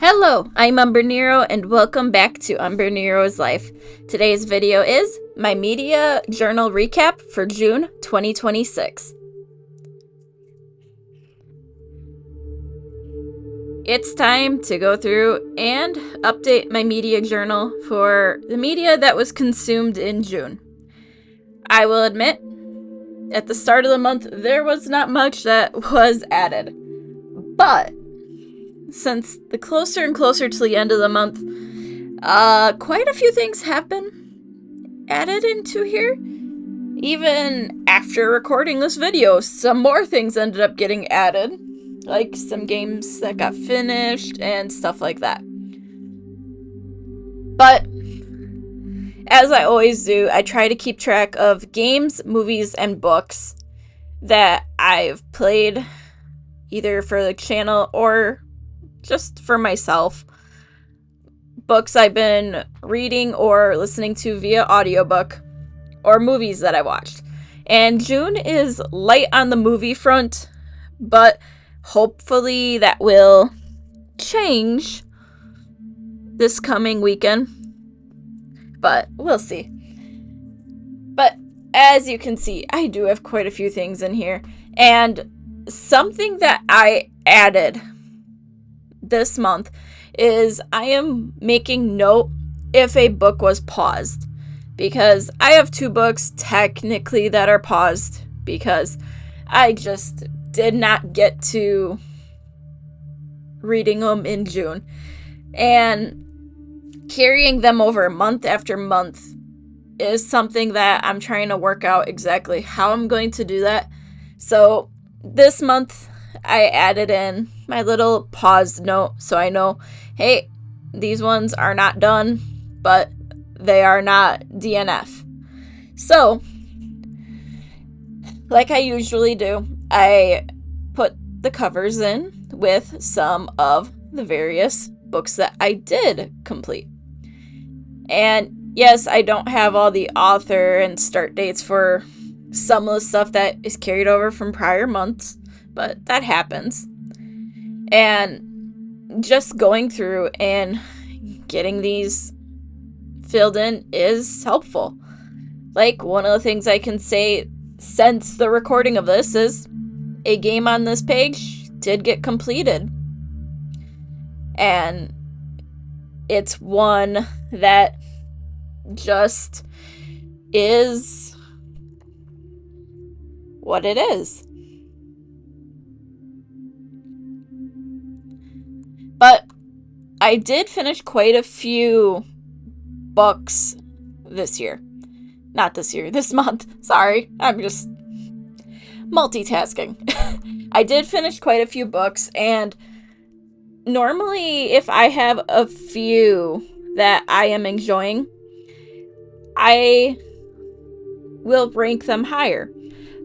Hello, I'm Umbrenero and welcome back to Umbrenero's Life. Today's video is my media journal recap for June 2026. It's time to go through and update my media journal for the media that was consumed in June. I will admit, at the start of the month, there was not much that was added. But since the closer and closer to the end of the month, quite a few things have been added into here. Even after recording this video, some more things ended up getting added, like some games that got finished and stuff like that. But as I always do, I try to keep track of games, movies, and books that I've played either for the channel or just for myself. Books I've been reading or listening to via audiobook, or movies that I watched. And June is light on the movie front, but hopefully that will change this coming weekend. But we'll see. But as you can see, I do have quite a few things in here. And something that I added this month is I am making note if a book was paused, because I have 2 books technically that are paused because I just did not get to reading them in June, and carrying them over month after month is something that I'm trying to work out exactly how I'm going to do that. So this month I added in my little pause note so I know, hey, these ones are not done, but they are not DNF. So, like I usually do, I put the covers in with some of the various books that I did complete. And yes, I don't have all the author and start dates for some of the stuff that is carried over from prior months, but that happens. And just going through and getting these filled in is helpful. Like, one of the things I can say since the recording of this is a game on this page did get completed. And it's one that just is what it is. But I did finish quite a few books this year. Not this year, this month. Sorry, I'm just multitasking. I did finish quite a few books, and normally if I have a few that I am enjoying, I will rank them higher.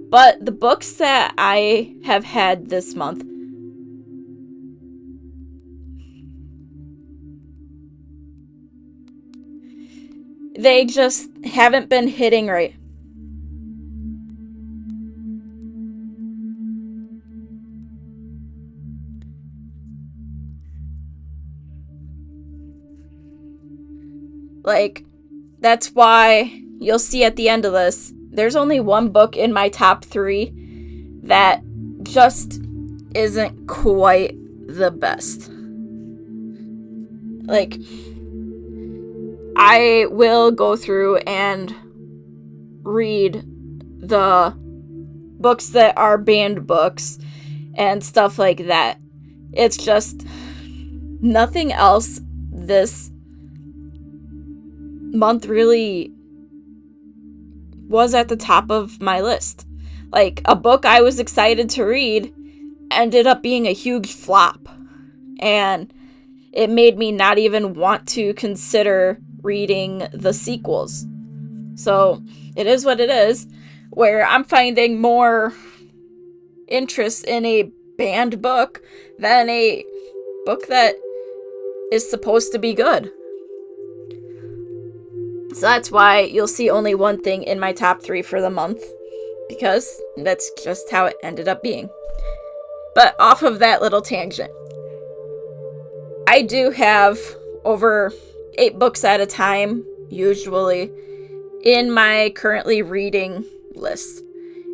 But the books that I have had this month, they just haven't been hitting right. Like, that's why you'll see at the end of this, there's only one book in my top 3 that just isn't quite the best. Like, I will go through and read the books that are banned books and stuff like that. It's just nothing else this month really was at the top of my list. Like, a book I was excited to read ended up being a huge flop, and it made me not even want to consider reading the sequels. So it is what it is, where I'm finding more interest in a banned book than a book that is supposed to be good. So that's why you'll see only one thing in my top 3 for the month, because that's just how it ended up being. But off of that little tangent, I do have over 8 books at a time, usually, in my currently reading list.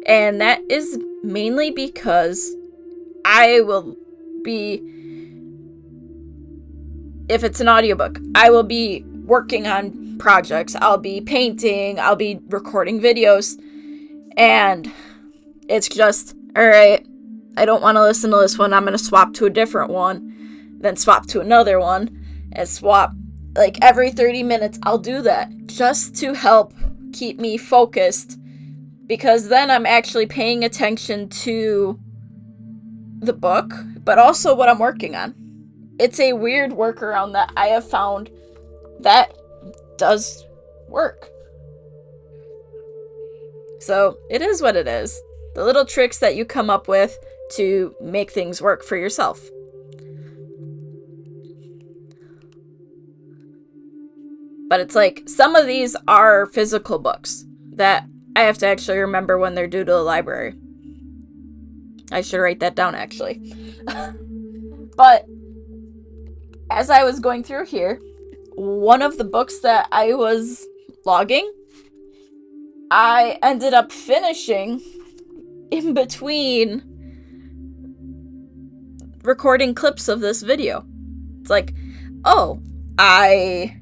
And that is mainly because I will be, if it's an audiobook, I will be working on projects. I'll be painting, I'll be recording videos, and it's just, all right, I don't want to listen to this one. I'm going to swap to a different one, then swap to another one, and swap. Like every 30 minutes, I'll do that just to help keep me focused, because then I'm actually paying attention to the book, but also what I'm working on. It's a weird workaround that I have found that does work. So it is what it is. The little tricks that you come up with to make things work for yourself. But it's like, some of these are physical books that I have to actually remember when they're due to the library. I should write that down, actually. But as I was going through here, one of the books that I was logging, I ended up finishing in between recording clips of this video. It's like, oh, I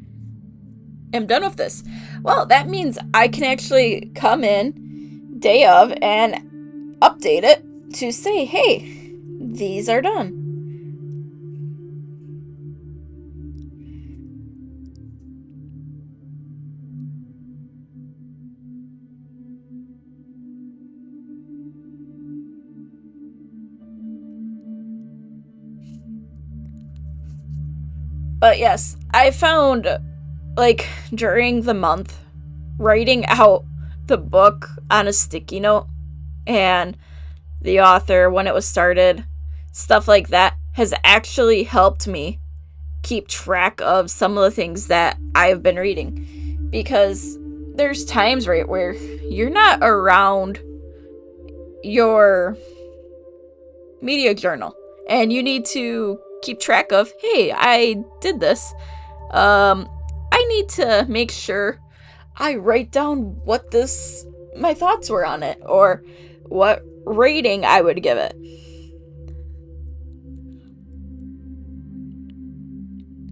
am done with this. Well, that means I can actually come in day of and update it to say, hey, these are done. But yes, I found, like, during the month, writing out the book on a sticky note and the author, when it was started, stuff like that, has actually helped me keep track of some of the things that I've been reading. Because there's times, right, where you're not around your media journal and you need to keep track of, hey, I did this. I need to make sure I write down what my thoughts were on it, or what rating I would give it.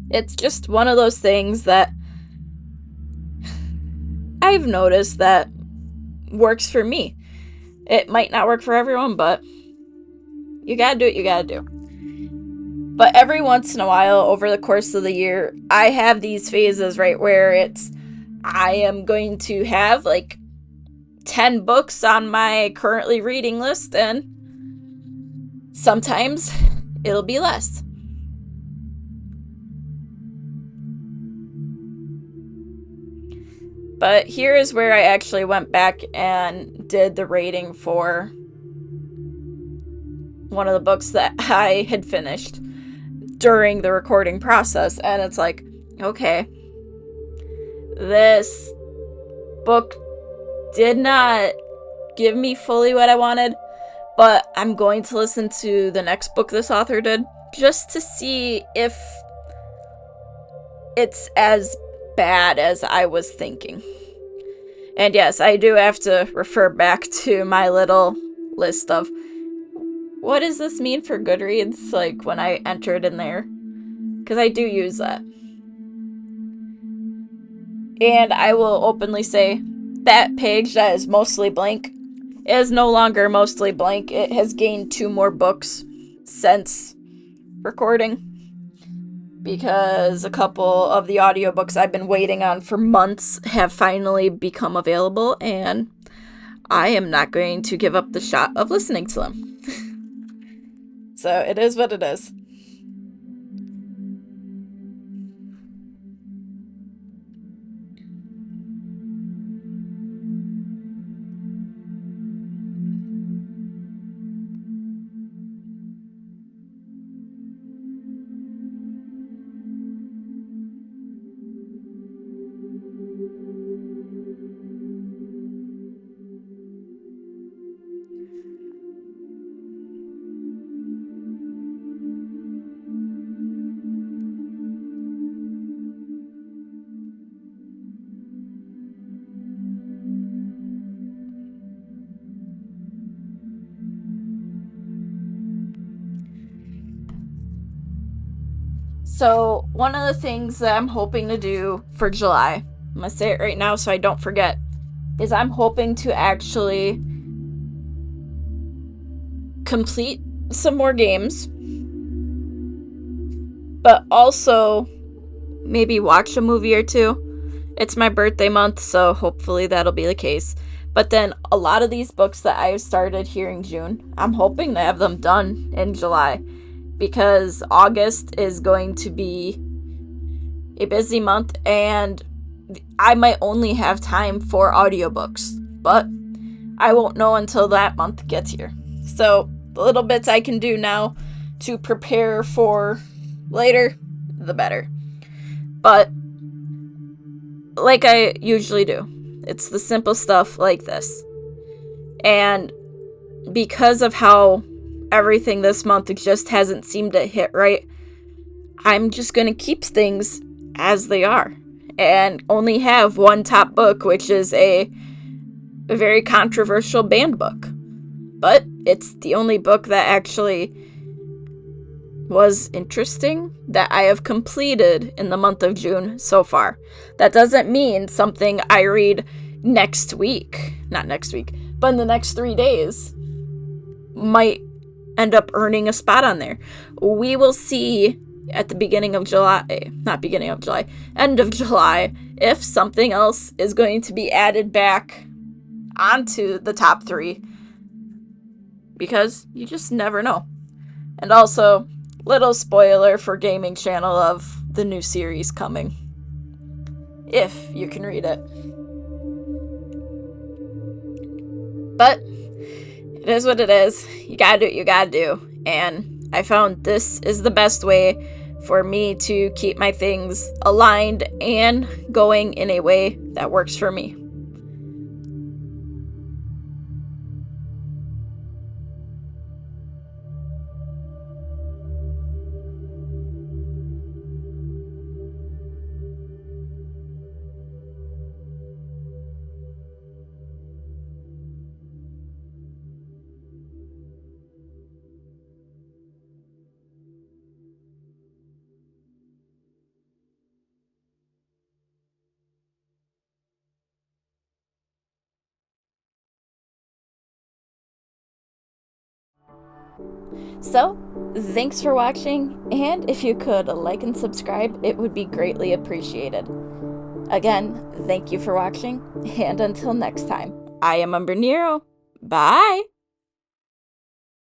It's just one of those things that I've noticed that works for me. It might not work for everyone, but you gotta do what you gotta do. But every once in a while, over the course of the year, I have these phases, right, where I am going to have like 10 books on my currently reading list, and sometimes it'll be less. But here is where I actually went back and did the rating for one of the books that I had finished during the recording process. And it's like, okay, this book did not give me fully what I wanted, but I'm going to listen to the next book this author did just to see if it's as bad as I was thinking. And yes, I do have to refer back to my little list of what does this mean for Goodreads, like when I entered in there, because I do use that. And I will openly say that page that is mostly blank is no longer mostly blank. It has gained 2 more books since recording, because a couple of the audiobooks I've been waiting on for months have finally become available, and I am not going to give up the shot of listening to them. So it is what it is. So, one of the things that I'm hoping to do for July, I'm going to say it right now so I don't forget, is I'm hoping to actually complete some more games, but also maybe watch a movie or two. It's my birthday month, so hopefully that'll be the case. But then a lot of these books that I've started here in June, I'm hoping to have them done in July, because August is going to be a busy month and I might only have time for audiobooks, but I won't know until that month gets here. So, the little bits I can do now to prepare for later, the better. But, like I usually do, it's the simple stuff like this. And because of how everything this month just hasn't seemed to hit right, I'm just going to keep things as they are and only have one top book, which is a very controversial banned book. But it's the only book that actually was interesting that I have completed in the month of June so far. That doesn't mean something I read next week, not next week, but in the next 3 days might end up earning a spot on there. We will see at the beginning of July, not beginning of July, end of July, if something else is going to be added back onto the top 3, because you just never know. And also, little spoiler for Gaming Channel of the new series coming, if you can read it. But it is what it is. You gotta do what you gotta do. And I found this is the best way for me to keep my things aligned and going in a way that works for me. So, thanks for watching, and if you could like and subscribe, it would be greatly appreciated. Again, thank you for watching, and until next time, I am Umbrenero. Bye!